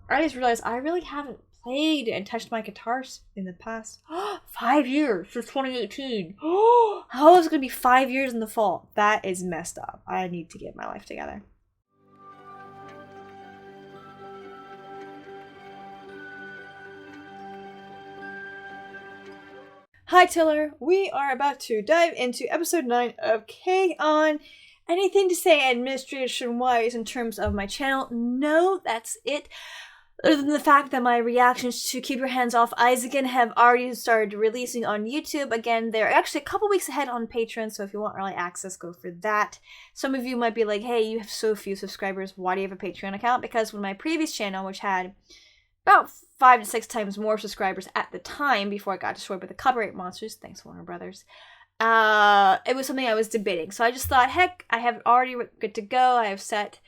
I just realized I really haven't played and touched my guitars in the past 5 years since 2018. How is it gonna be 5 years in the fall? That is messed up. I need to get my life together. Hi Tiller, we are about to dive into episode 9 of K-On! Anything to say administration-wise in terms of my channel? No, that's it. Other than the fact that my reactions to Keep Your Hands Off Isaacin have already started releasing on YouTube. Again, they're actually a couple weeks ahead on Patreon, so if you want early access, go for that. Some of you might be like, hey, you have so few subscribers, why do you have a Patreon account? Because when my previous channel, which had about 5 to 6 times more subscribers at the time before it got destroyed by the copyright monsters, thanks Warner Brothers, it was something I was debating. So I just thought, heck, I have it already good to go. I have set.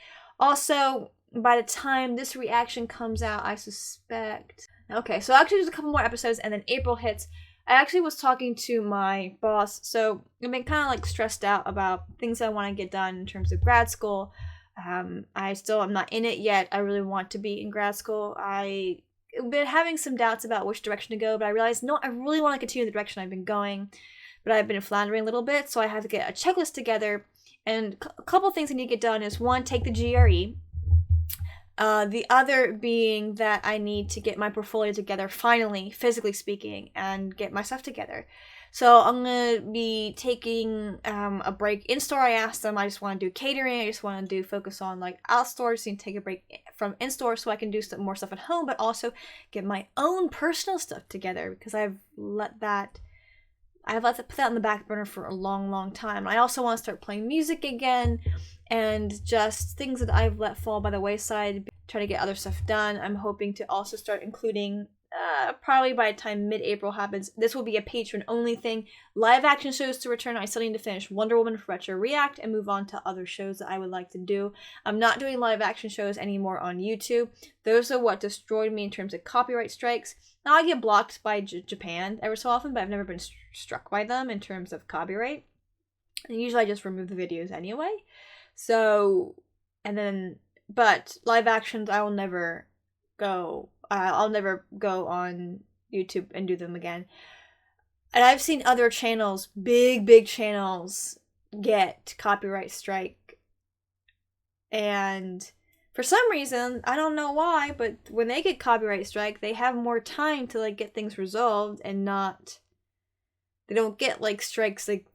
Also, by the time this reaction comes out, I suspect... Okay, so actually there's a couple more episodes and then April hits. I actually was talking to my boss, so I've been kind of like stressed out about things I want to get done in terms of grad school. I still am not in it yet. I really want to be in grad school. I've been having some doubts about which direction to go, but I realized, no, I really want to continue the direction I've been going, but I've been floundering a little bit, so I have to get a checklist together, and a couple things I need to get done is, one, take the GRE, the other being that I need to get my portfolio together, finally, physically speaking, and get my stuff together. So I'm going to be taking a break in-store. I asked them, I just want to do catering. I just want to focus on like out-store. Just need to take a break from in-store so I can do more stuff at home, but also get my own personal stuff together because I've let that put that on the back burner for a long, long time. I also want to start playing music again and just things that I've let fall by the wayside, try to get other stuff done. I'm hoping to also start including probably by the time mid-April happens, this will be a Patreon-only thing. Live action shows to return. I still need to finish Wonder Woman Retro React and move on to other shows that I would like to do. I'm not doing live action shows anymore on YouTube. Those are what destroyed me in terms of copyright strikes. Now I get blocked by Japan every so often, but I've never been struck by them in terms of copyright. And usually I just remove the videos anyway. So, but live actions I will never go. I'll never go on YouTube and do them again. And I've seen other channels, big channels, get copyright strike. And for some reason, I don't know why, but when they get copyright strike, they have more time to like get things resolved and not... They don't get like strikes like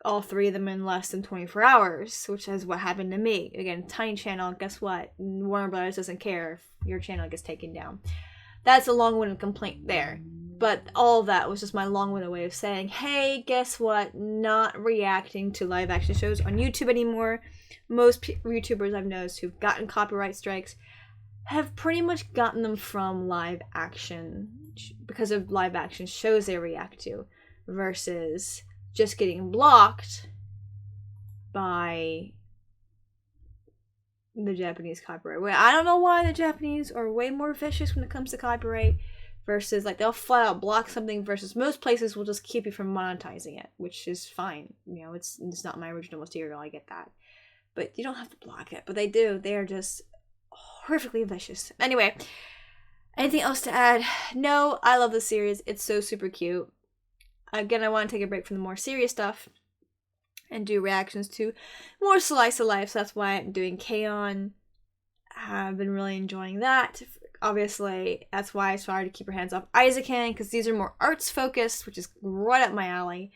all 3 of them in less than 24 hours, which is what happened to me. Again, tiny channel, guess what? Warner Brothers doesn't care if your channel gets taken down. That's a long-winded complaint there. But all of that was just my long-winded way of saying, hey, guess what? Not reacting to live action shows on YouTube anymore. Most YouTubers I've noticed who've gotten copyright strikes have pretty much gotten them from live action, because of live action shows they react to, versus just getting blocked by the Japanese copyright. I don't know why the Japanese are way more vicious when it comes to copyright versus like they'll flat out block something, versus most places will just keep you from monetizing it, which is fine. You know, it's not my original material, I get that. But you don't have to block it, but they do. They are just horrifically vicious. Anyway, anything else to add? No, I love this series. It's so super cute. Again, I want to take a break from the more serious stuff and do reactions to more slice of life, so that's why I'm doing K-On! I've been really enjoying that. Obviously, that's why I started to Keep Your Hands Off Isaacin, because these are more arts focused, which is right up my alley.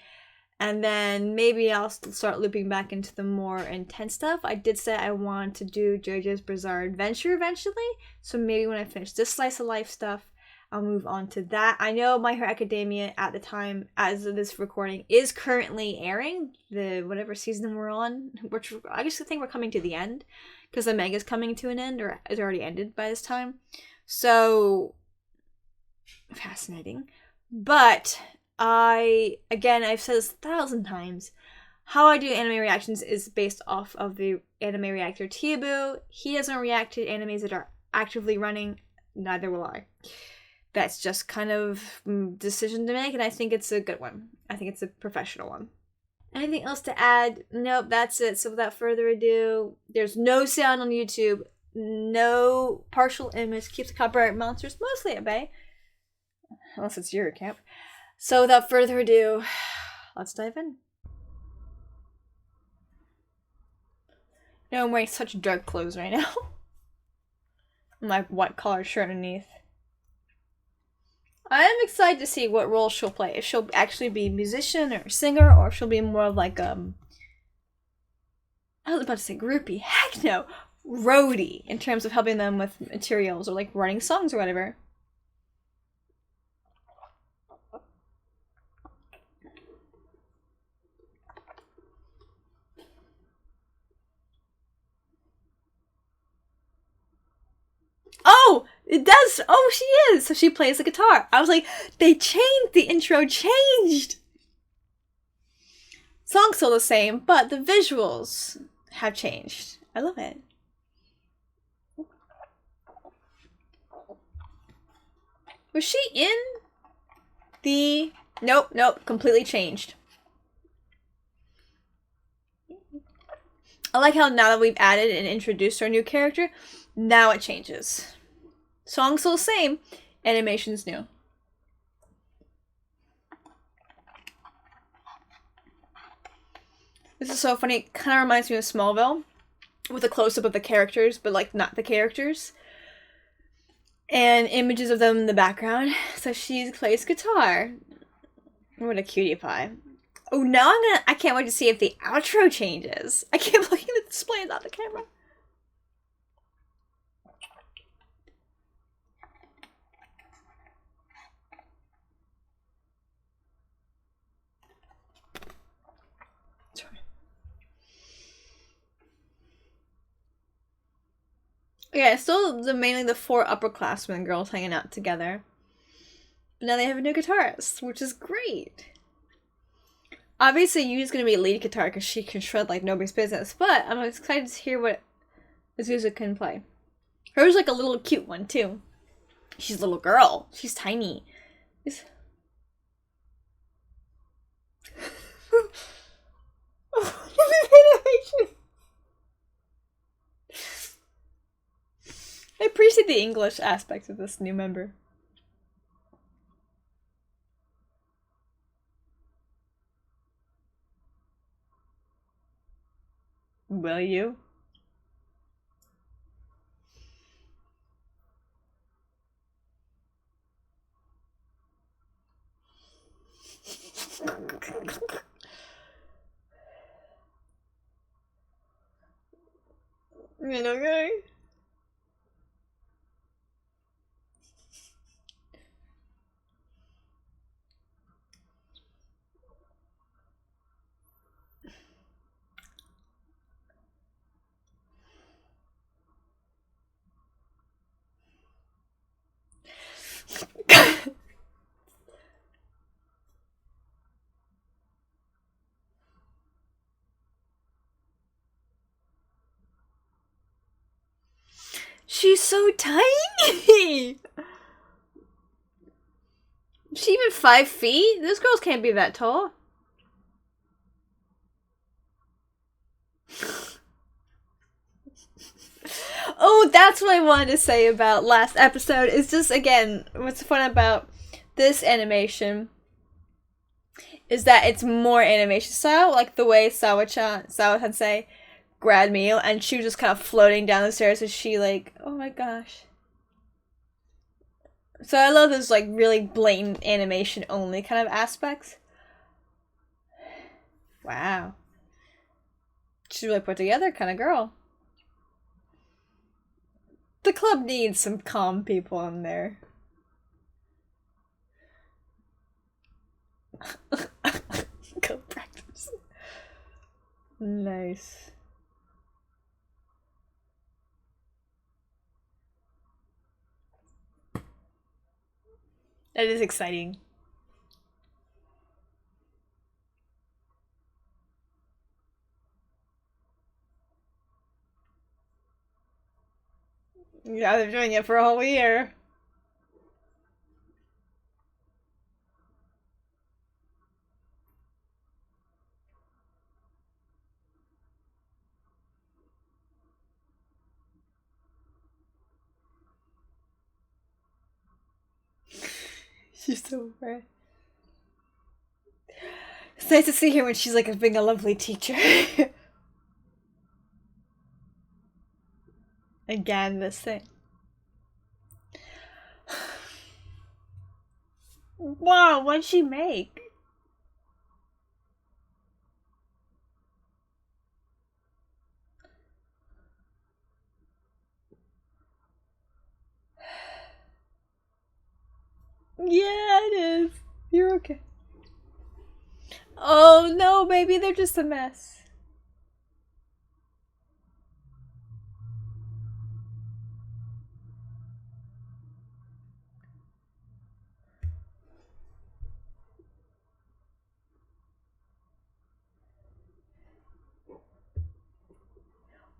And then maybe I'll start looping back into the more intense stuff. I did say I want to do JoJo's Bizarre Adventure eventually, so maybe when I finish this slice of life stuff, I'll move on to that. I know My Hero Academia at the time, as of this recording, is currently airing the whatever season we're on, which I just think we're coming to the end because the manga's coming to an end, or it's already ended by this time. So fascinating. But I've said this 1,000 times, how I do anime reactions is based off of the anime reactor Tiabu. He doesn't react to animes that are actively running, neither will I. That's just kind of decision to make, and I think it's a good one. I think it's a professional one. Anything else to add? Nope, that's it. So without further ado, there's no sound on YouTube. No partial image keeps copyright monsters mostly at bay. Unless it's your account. So without further ado, let's dive in. I'm wearing such dark clothes right now. My white collared shirt underneath. I am excited to see what role she'll play. If she'll actually be a musician or a singer, or if she'll be more of like I was about to say groupie. Heck no, roadie in terms of helping them with materials or like writing songs or whatever. Oh, it does. Oh, she is. So she plays the guitar. I was like, they changed. The intro changed. Song's still the same, but the visuals have changed. I love it. Was she in the... Nope, completely changed. I like how now that we've added and introduced our new character, now it changes. Song's still the same, animation's new. This is so funny. It kind of reminds me of Smallville, with a close-up of the characters, but like not the characters. And images of them in the background. So she plays guitar. What a cutie pie. Oh, now I can't wait to see if the outro changes. I can't believe the display is on the camera. Yeah, it's still mainly the 4 upperclassmen girls hanging out together. But now they have a new guitarist, which is great. Obviously, Yu's gonna be lead guitar because she can shred like nobody's business, but I'm excited to hear what Azusa can play. Hers like a little cute one, too. She's a little girl. She's tiny. I appreciate the English aspect of this new member. Will you? Okay. She's so tiny! Is she even 5 feet? Those girls can't be that tall. Oh, that's what I wanted to say about last episode. Is just, again, what's fun about this animation is that it's more animation style, like the way Sawa-Sensei grabbed me, and she was just kind of floating down the stairs as she, like, oh my gosh. So I love those, like, really blatant animation only kind of aspects. Wow. She's really put together kind of girl. The club needs some calm people in there. Go practice. Nice. That is exciting. Yeah, they're doing it for a whole year. She's so right. It's nice to see her when she's like being a lovely teacher. Again, this thing. Wow, what'd she make? Yeah, it is. You're okay. Oh no, baby, they're just a mess.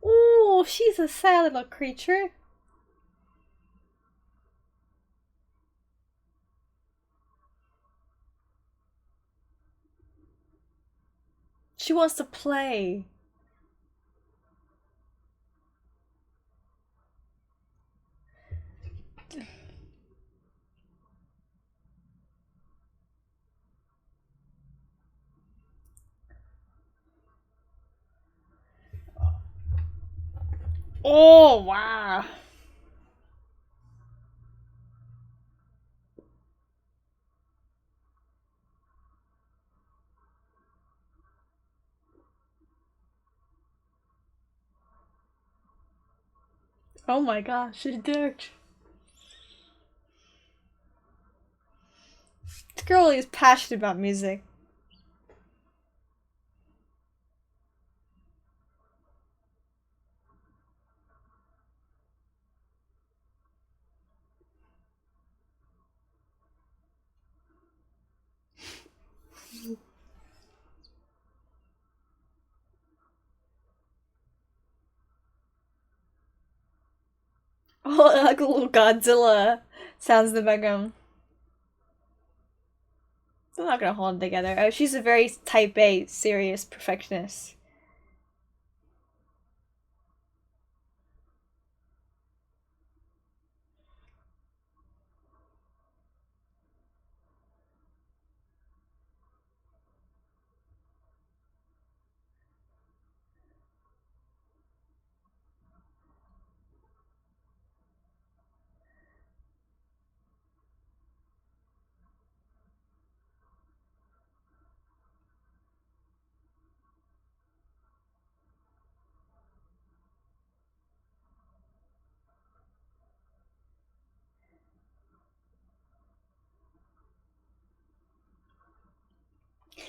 Oh, she's a sad little creature. She wants to play. Oh, wow. Oh my gosh, she did. This girl is passionate about music. Oh, like a little Godzilla sounds in the background. They're not gonna hold it together. Oh, she's a very type A, serious perfectionist.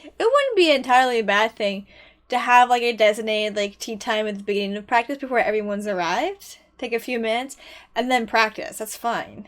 It wouldn't be entirely a bad thing to have like a designated like tea time at the beginning of practice before everyone's arrived. Take a few minutes and then practice. That's fine.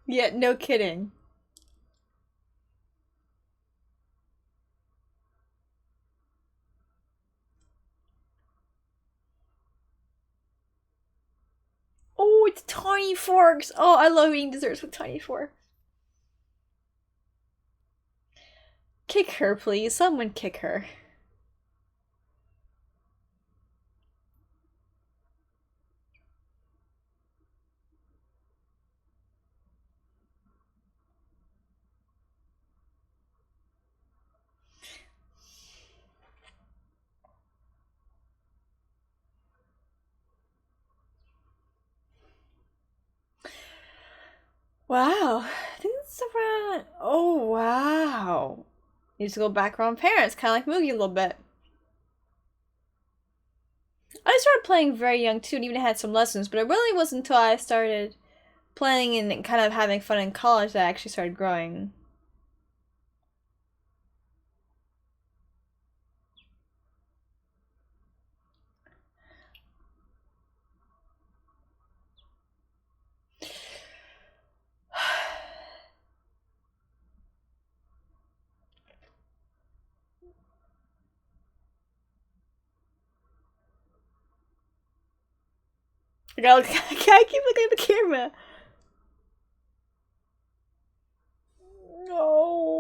Yeah, no kidding. Oh, it's tiny forks. Oh, I love eating desserts with tiny forks. Kick her, please. Someone kick her. Wow. I think it's around. Oh, wow. Needs to go back around parents, kind of like Moogie a little bit. I started playing very young too, and even had some lessons, but it really wasn't until I started playing and kind of having fun in college that I actually started growing. I keep looking at the camera. No.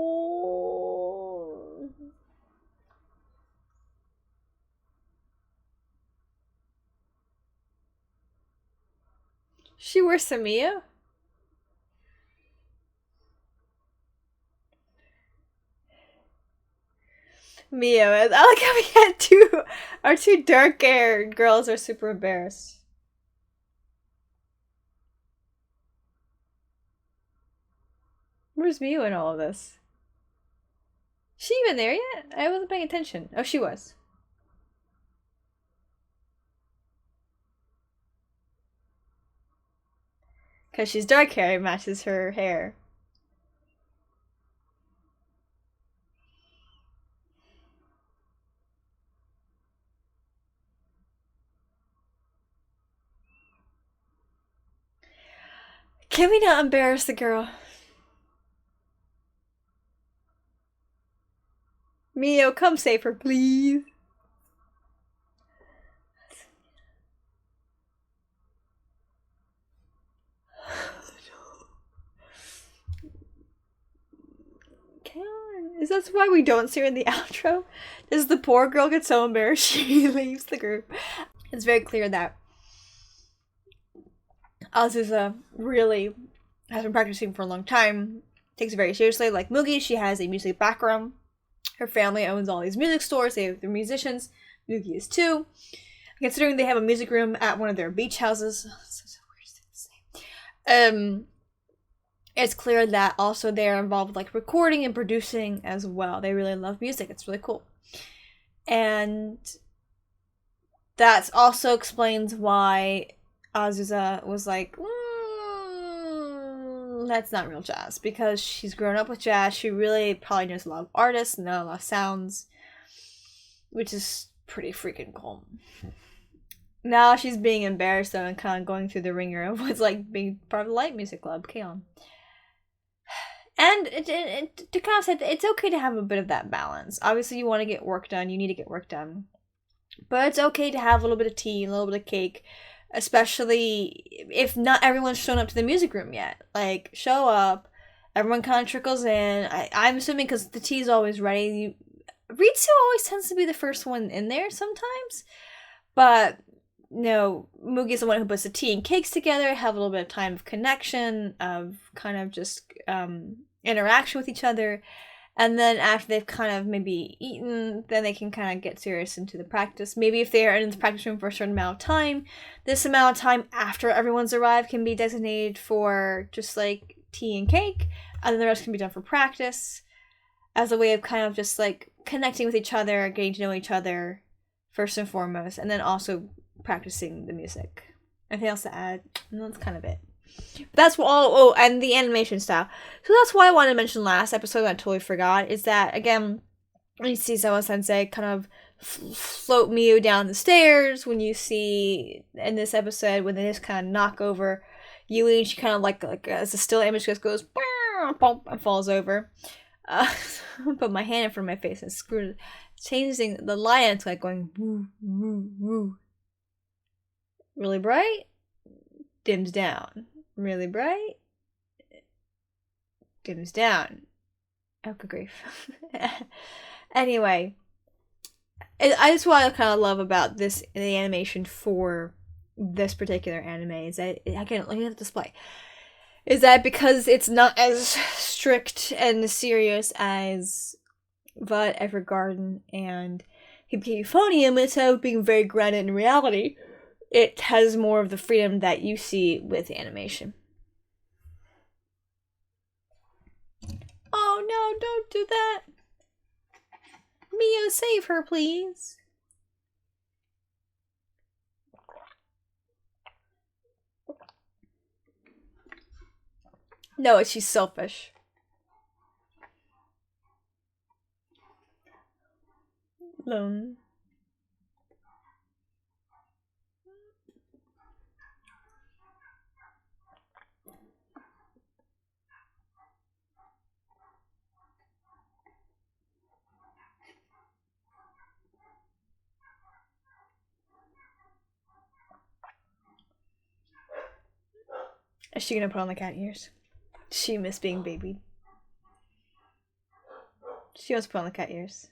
She wears some Mio? Mio is. I like how we had our two dark haired girls are super embarrassed. Where's Mio in all of this? She even there yet? I wasn't paying attention. Oh, she was. Because she's dark hair, it matches her hair. Can we not embarrass the girl? Mio, come save her, please. Is that why we don't see her in the outro? Does the poor girl get so embarrassed she leaves the group? It's very clear that Azusa really has been practicing for a long time, takes it very seriously. Like Mugi, she has a music background. Her family owns all these music stores, they're musicians. Mugi is too. Considering they have a music room at one of their beach houses. So weird to say. It's clear that also they're involved with like recording and producing as well. They really love music. It's really cool. And that also explains why Azusa was like, that's not real jazz. Because she's grown up with jazz. She really probably knows a lot of artists and a lot of sounds. Which is pretty freaking cool. Now she's being embarrassed though and kind of going through the ringer of what's like being part of the light music club. K-On! And to kind of say it's okay to have a bit of that balance. Obviously, you want to get work done. You need to get work done. But it's okay to have a little bit of tea, a little bit of cake. Especially if not everyone's shown up to the music room yet. Like, show up. Everyone kind of trickles in. I'm assuming because the tea's always ready. Ritsu always tends to be the first one in there sometimes. But no, Mugi's the one who puts the tea and cakes together, have a little bit of time of connection, of kind of just interaction with each other. And then after they've kind of maybe eaten, then they can kind of get serious into the practice. Maybe if they are in the practice room for a certain amount of time, this amount of time after everyone's arrived can be designated for just like tea and cake, and then the rest can be done for practice as a way of kind of just like connecting with each other, getting to know each other first and foremost, and then also practicing the music. Anything else to add? And that's kind of it. That's all. Oh, and the animation style. So that's why I wanted to mention last episode that I totally forgot. Is that again, when you see Sawa Sensei kind of float Miu down the stairs. When you see in this episode when they just kind of knock over Yui, and she kind of like as a still image just goes and falls over. Put my hand in front of my face and screwed, changing the lion to like going woo woo woo. Really bright, dims down. Really bright, dims down. Oh, good grief. Anyway, that's what I kind of love about the animation for this particular anime is that again, look at the display. Is that because it's not as strict and serious as Vut, Evergarden, and Euphonium, instead of being very grounded in reality, it has more of the freedom that you see with animation. Oh no, don't do that! Mio, save her, please! No, she's selfish. Lone. Is she gonna put on the cat ears? She miss being babied. She wants to put on the cat ears.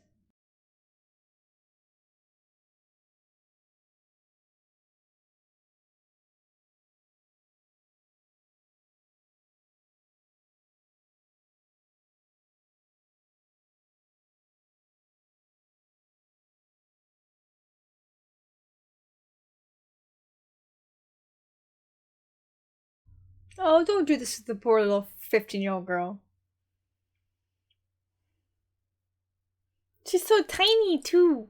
Oh, don't do this to the poor little 15-year-old girl. She's so tiny, too.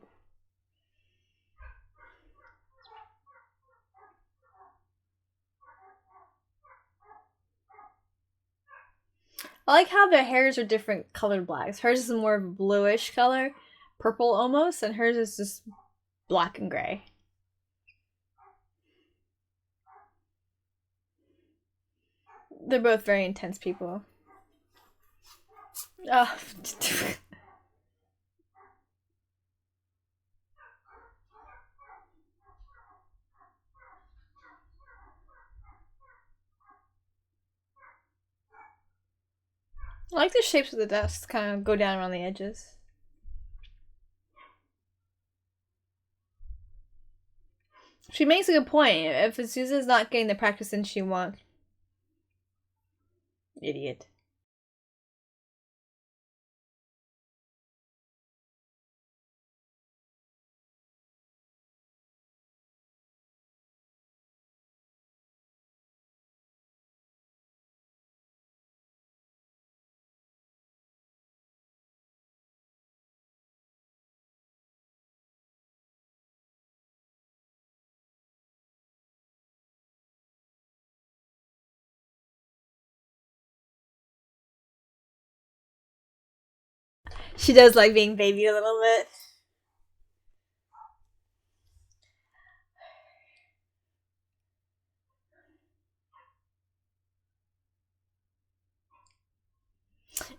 I like how their hairs are different colored blacks. Hers is more of a bluish color, purple almost, and hers is just black and gray. They're both very intense people. Oh. I like the shapes of the dust kind of go down around the edges. She makes a good point. If Azusa's not getting the practice in she wants. Idiot. She does like being baby a little bit.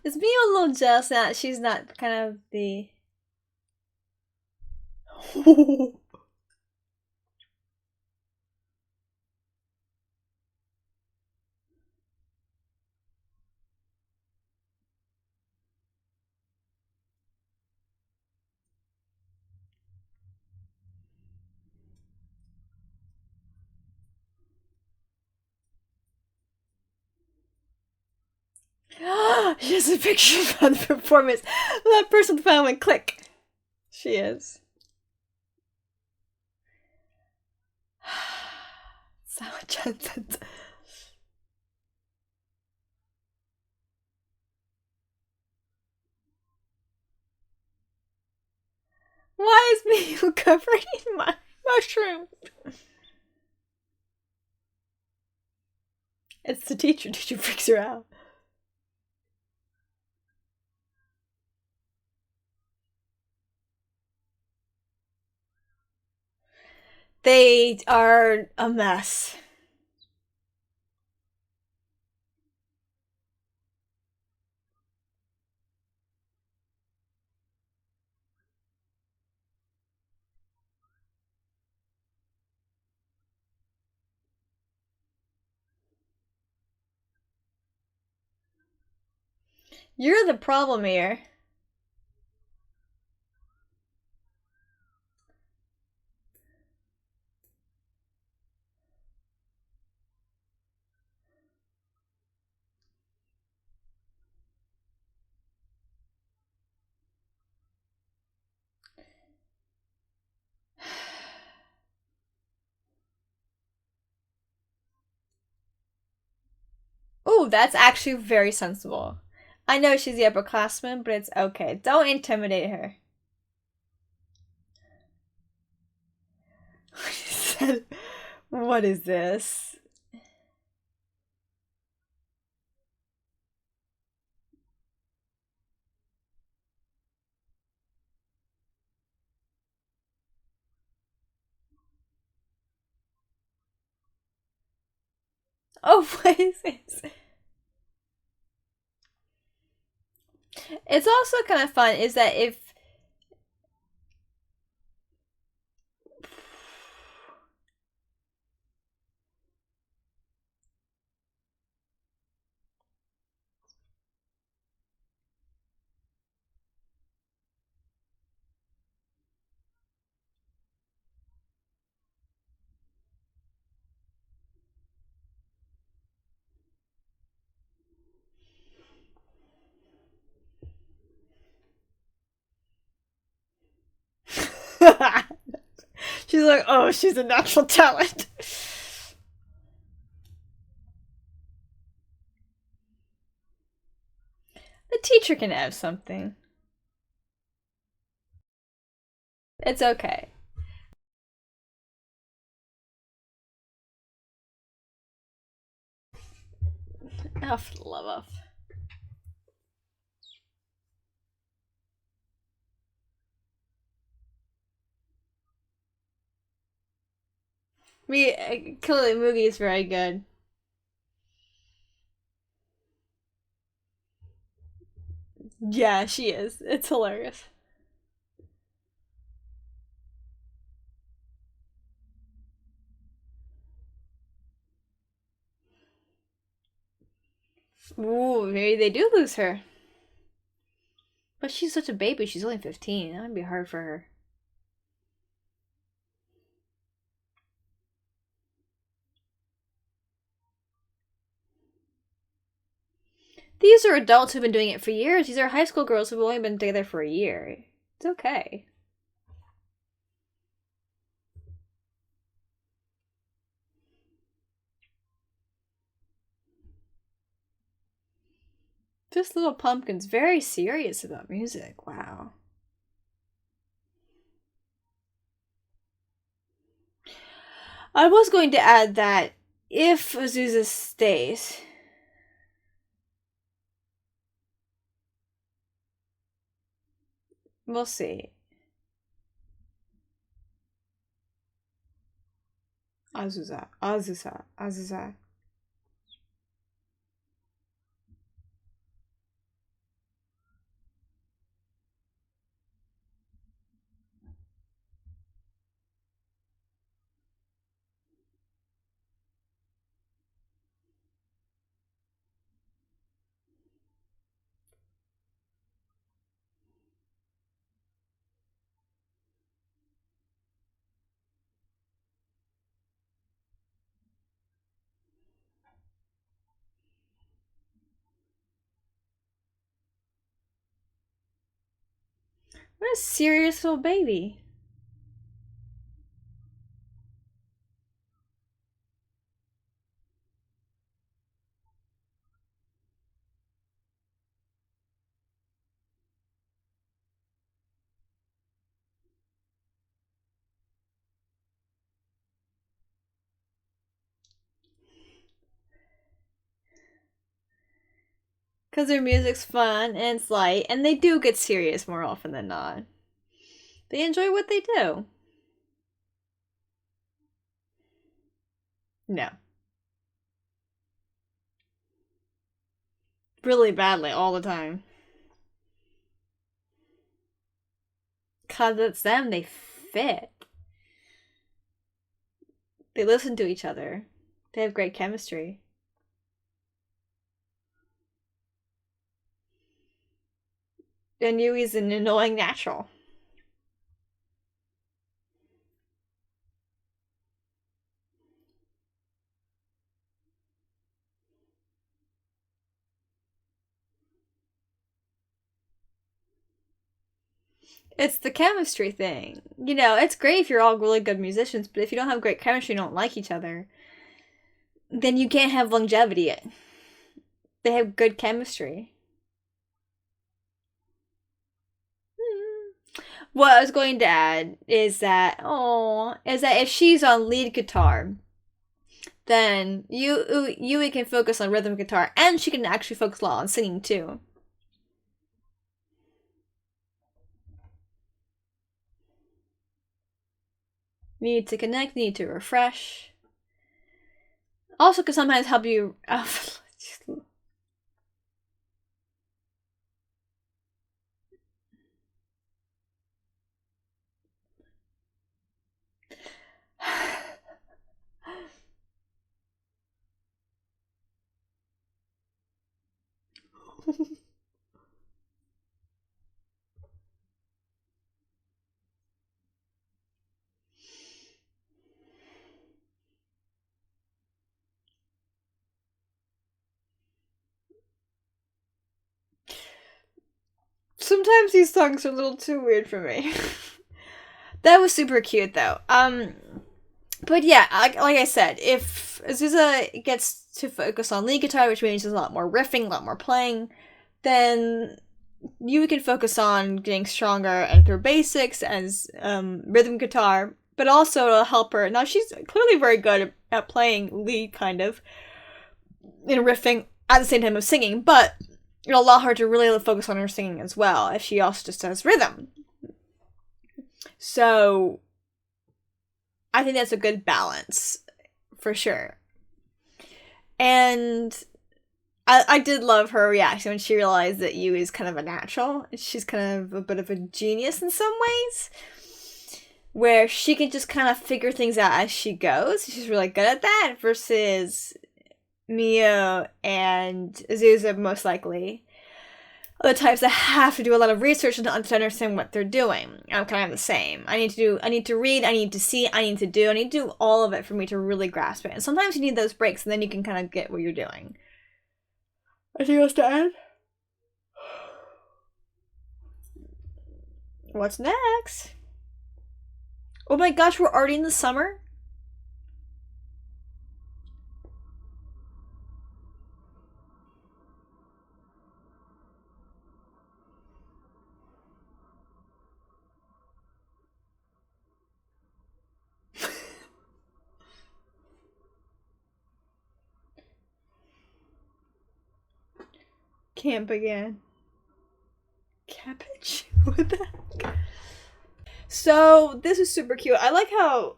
It's me a little jealous that she's not kind of the. She has a picture from the performance. That person found went click. She is. So Johnson. Why is me covered in my mushroom? It's the teacher. Teacher freaks her out. They are a mess. You're the problem here. Ooh, that's actually very sensible. I know she's the upperclassman, but it's okay. Don't intimidate her. What is this? Oh, what is this? It's also kind of fun is that if She's like, oh, she's a natural talent. The teacher can have something. It's okay. Oh, for the love of. Clearly Mugi is very good. Yeah, she is. It's hilarious. Ooh, maybe they do lose her. But she's such a baby. She's only 15. That would be hard for her. These are adults who've been doing it for years. These are high school girls who've only been together for a year. It's okay. This little pumpkin's very serious about music. Wow. I was going to add that if Azusa stays, we'll see. Azusa, Azusa, Azusa. What a serious little baby. Because their music's fun and it's light, and they do get serious more often than not. They enjoy what they do. No. Really badly all the time. Because it's them, they fit. They listen to each other. They have great chemistry. And Yui's an annoying natural. It's the chemistry thing. You know, it's great if you're all really good musicians, but if you don't have great chemistry and don't like each other, then you can't have longevity. They have good chemistry. What I was going to add is that if she's on lead guitar, then Yui can focus on rhythm guitar, and she can actually focus a lot on singing too. Need to connect, need to refresh. Also can sometimes help you Sometimes these songs are a little too weird for me. That was super cute though. But yeah, like I said, if Azusa gets to focus on lead guitar, which means there's a lot more riffing, a lot more playing, then you can focus on getting stronger and through basics as rhythm guitar, but also it'll help her. Now she's clearly very good at playing lead, kind of, and riffing at the same time of singing, but it'll allow her to really focus on her singing as well if she also just does rhythm. So I think that's a good balance, for sure. And I did love her reaction when she realized that Yui is kind of a natural. She's kind of a bit of a genius in some ways, where she can just kind of figure things out as she goes. She's really good at that, versus Mio and Azusa, most likely, are the types that have to do a lot of research to understand what they're doing. I'm kind of the same. I need to read, I need to see, I need to do all of it for me to really grasp it. And sometimes you need those breaks, and then you can kind of get what you're doing. Anything else to add? What's next? Oh my gosh, we're already in the summer? Can't begin. Cabbage? What the heck? So, this is super cute. I like how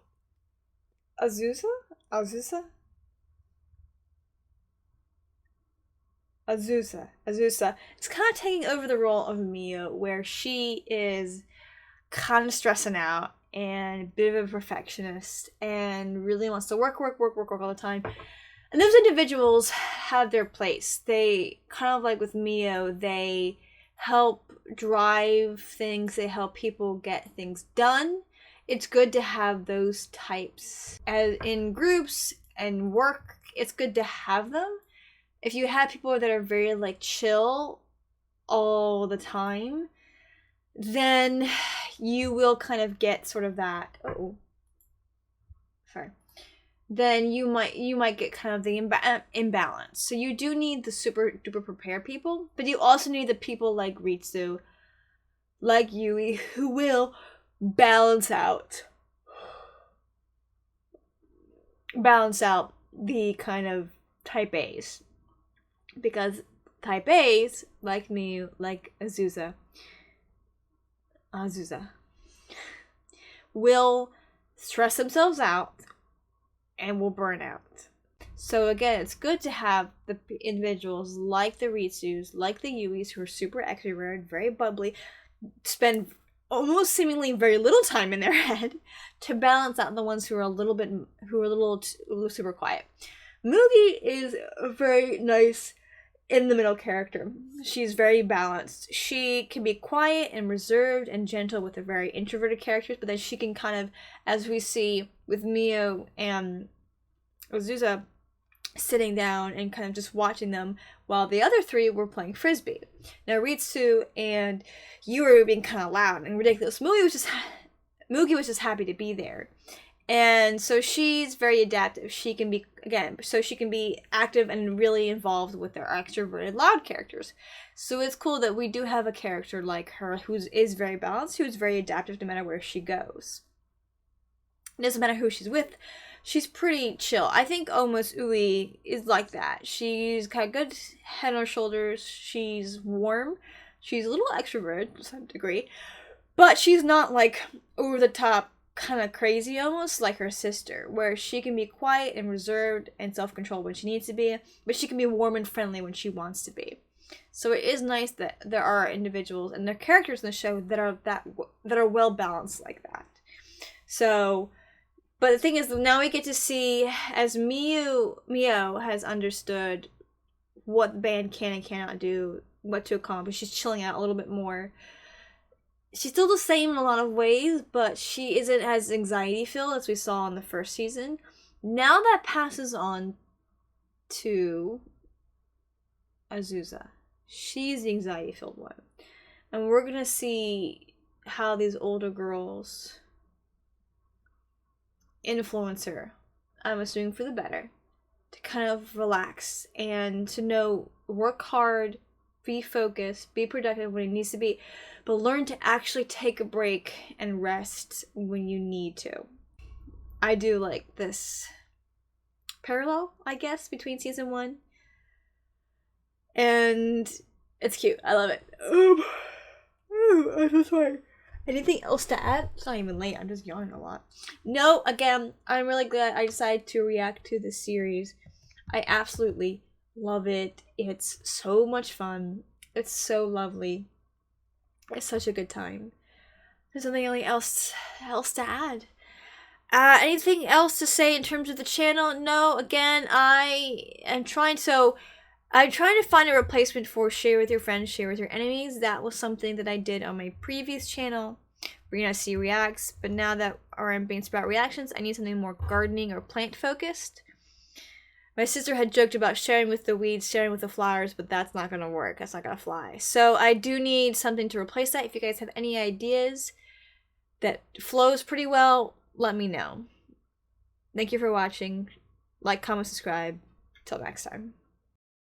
Azusa? It's kind of taking over the role of Mio, where she is kind of stressing out and a bit of a perfectionist and really wants to work all the time. And those individuals have their place. They kind of like with Mio, they help drive things, they help people get things done. It's good to have those types as in groups and work. It's good to have them. If you have people that are very like chill all the time, then you will kind of get sort of that then you might get kind of the imbalance. So you do need the super duper prepared people, but you also need the people like Ritsu, like Yui, who will balance out the kind of type A's. Because type A's, like me, like Azusa, will stress themselves out and will burn out. So again, it's good to have the individuals like the Ritsus, like the Yuis, who are super extroverted, very bubbly, spend almost seemingly very little time in their head, to balance out the ones who are a little super quiet. Mugi is a very nice in the middle character. She's very balanced. She can be quiet and reserved and gentle with the very introverted characters, but then she can kind of, as we see with Mio and Azusa, sitting down and kind of just watching them while the other three were playing frisbee. Now Ritsu and Yuri were being kind of loud and ridiculous. Mugi was just happy to be there. And so she's very adaptive. She can be active and really involved with their extroverted loud characters. So it's cool that we do have a character like her who is very balanced, who's very adaptive no matter where she goes. It doesn't matter who she's with. She's pretty chill. I think almost Ui is like that. She's got good head on her shoulders. She's warm. She's a little extroverted to some degree. But she's not like over the top kind of crazy almost like her sister, where she can be quiet and reserved and self-controlled when she needs to be, but she can be warm and friendly when she wants to be. So it is nice that there are individuals and there are characters in the show that are well balanced like that. So, but the thing is, now we get to see, as Mio has understood what the band can and cannot do, what to accomplish. She's chilling out a little bit more. She's still the same in a lot of ways, but she isn't as anxiety-filled as we saw in the first season. Now that passes on to Azusa. She's the anxiety-filled one. And we're going to see how these older girls influencer, I'm assuming for the better, to kind of relax and to know, work hard, be focused, be productive when it needs to be, but learn to actually take a break and rest when you need to. I do like this parallel, I guess, between season 1, and it's cute. I love it. I'm so sorry. Anything else to add? It's not even late. I'm just yawning a lot. No, again, I'm really glad I decided to react to this series. I absolutely love it. It's so much fun. It's so lovely. It's such a good time. There's nothing else to add. Anything else to say in terms of the channel? No, again, I'm trying to find a replacement for share with your friends, share with your enemies. That was something that I did on my previous channel, Rena C Reacts, but now that I'm being Sprout Reactions, I need something more gardening or plant focused. My sister had joked about sharing with the weeds, sharing with the flowers, but that's not gonna work. That's not gonna fly. So I do need something to replace that. If you guys have any ideas that flows pretty well, let me know. Thank you for watching. Like, comment, subscribe. Till next time.